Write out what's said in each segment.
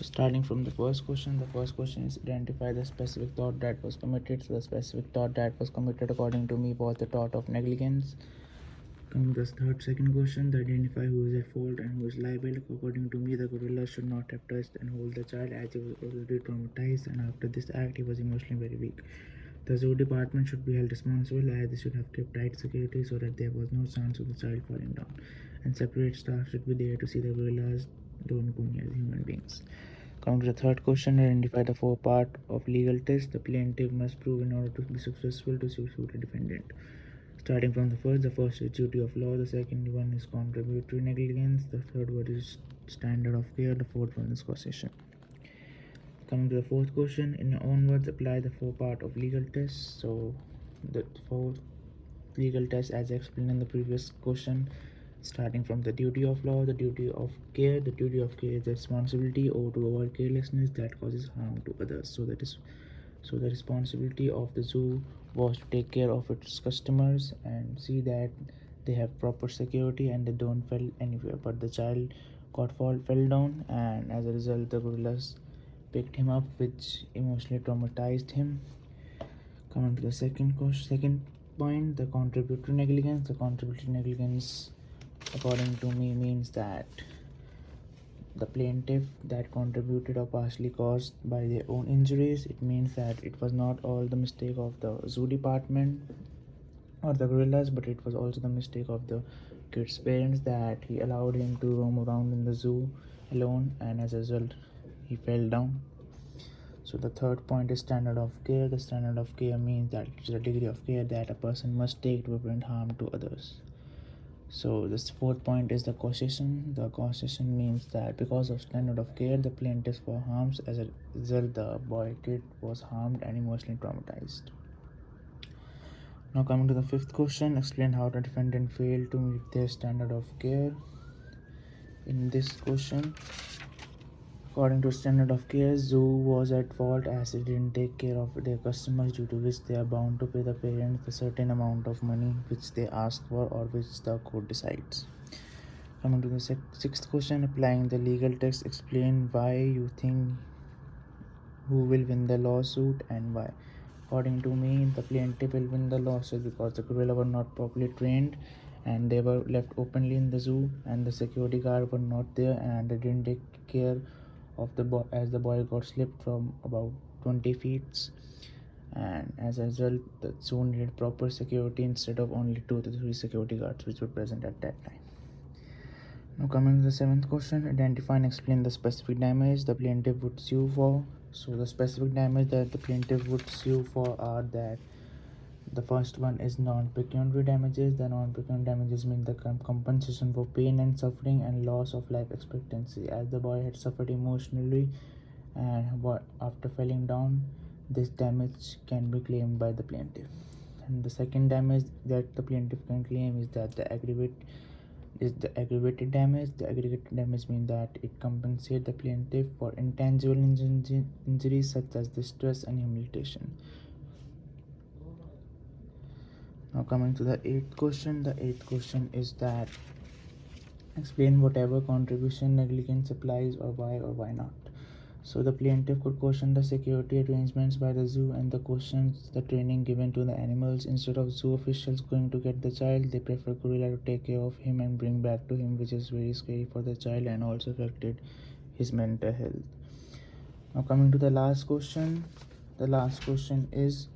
So starting from the first question is identify the specific thought that was committed. So the specific thought that was committed according to me was the thought of negligence. Coming to the second question, the identify who is at fault and who is liable. According to me, the gorilla should not have touched and hold the child as he was already traumatized, and after this act he was emotionally very weak. The zoo department should be held responsible as they should have kept tight security so that there was no chance of the child falling down, and separate staff should be there to see the gorillas don't go near human beings. Coming to the third question, identify the four parts of legal test the plaintiff must prove in order to be successful to sue the defendant. Starting from the first is duty of law, the second one is contributory negligence, the third one is standard of care, the fourth one is causation. Coming to the fourth question, in your own words, apply the four part of legal test. So the four legal tests as explained in the previous question, starting from the duty of law, the duty of care. The duty of care is the responsibility or to avoid carelessness that causes harm to others. So the responsibility of the zoo was to take care of its customers and see that they have proper security and they don't fall anywhere. But the child fell down, and as a result, the gorillas picked him up, which emotionally traumatized him. Coming to the second point, the contributory negligence. The contributory negligence, according to me, means that the plaintiff that contributed or partially caused by their own injuries. It means that it was not all the mistake of the zoo department or the gorillas, but it was also the mistake of the kid's parents that he allowed him to roam around in the zoo alone, and as a result, he fell down. So the third point is standard of care. The standard of care means that it is a degree of care that a person must take to prevent harm to others. So this fourth point is the causation. The causation means that because of standard of care, the plaintiff was harmed. As a result, the kid was harmed and emotionally traumatized. Now coming to the fifth question, explain how the defendant failed to meet their standard of care. In this question, according to standard of care, zoo was at fault as it didn't take care of their customers, due to which they are bound to pay the parents a certain amount of money which they ask for or which the court decides. Coming to the sixth question, applying the legal text, explain why you think who will win the lawsuit and why. According to me, the plaintiff will win the lawsuit because the gorilla were not properly trained and they were left openly in the zoo, and the security guard were not there, and they didn't take care of the boy as the boy got slipped from about 20 feet, and as a result the zoo needed proper security instead of only 2 to 3 security guards which were present at that time. Now coming to the seventh question, identify and explain the specific damage the plaintiff would sue for. So the specific damage that the plaintiff would sue for are that the first one is non-pecuniary damages. The non-pecuniary damages mean the compensation for pain and suffering and loss of life expectancy, as the boy had suffered emotionally and after falling down, this damage can be claimed by the plaintiff. And the second damage that the plaintiff can claim is that the aggravated damage. The aggravated damage means that it compensates the plaintiff for intangible injuries such as distress and humiliation. Now coming to the eighth question, the eighth question is that explain whatever contribution negligence applies or why not. So the plaintiff could question the security arrangements by the zoo and the questions the training given to the animals. Instead of zoo officials going to get the child, they prefer gorilla to take care of him and bring back to him, which is very scary for the child and also affected his mental health. Now coming to the last question is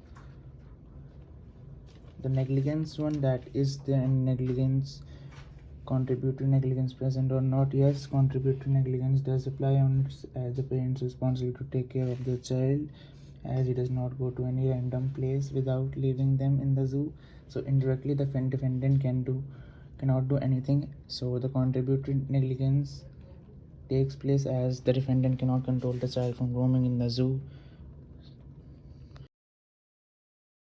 the negligence one, that is the negligence contributory negligence present or not. Yes, contributory negligence does apply on its as the parents responsible to take care of the child, as he does not go to any random place without leaving them in the zoo. So indirectly the defendant cannot do anything. So the contributory negligence takes place as the defendant cannot control the child from roaming in the zoo,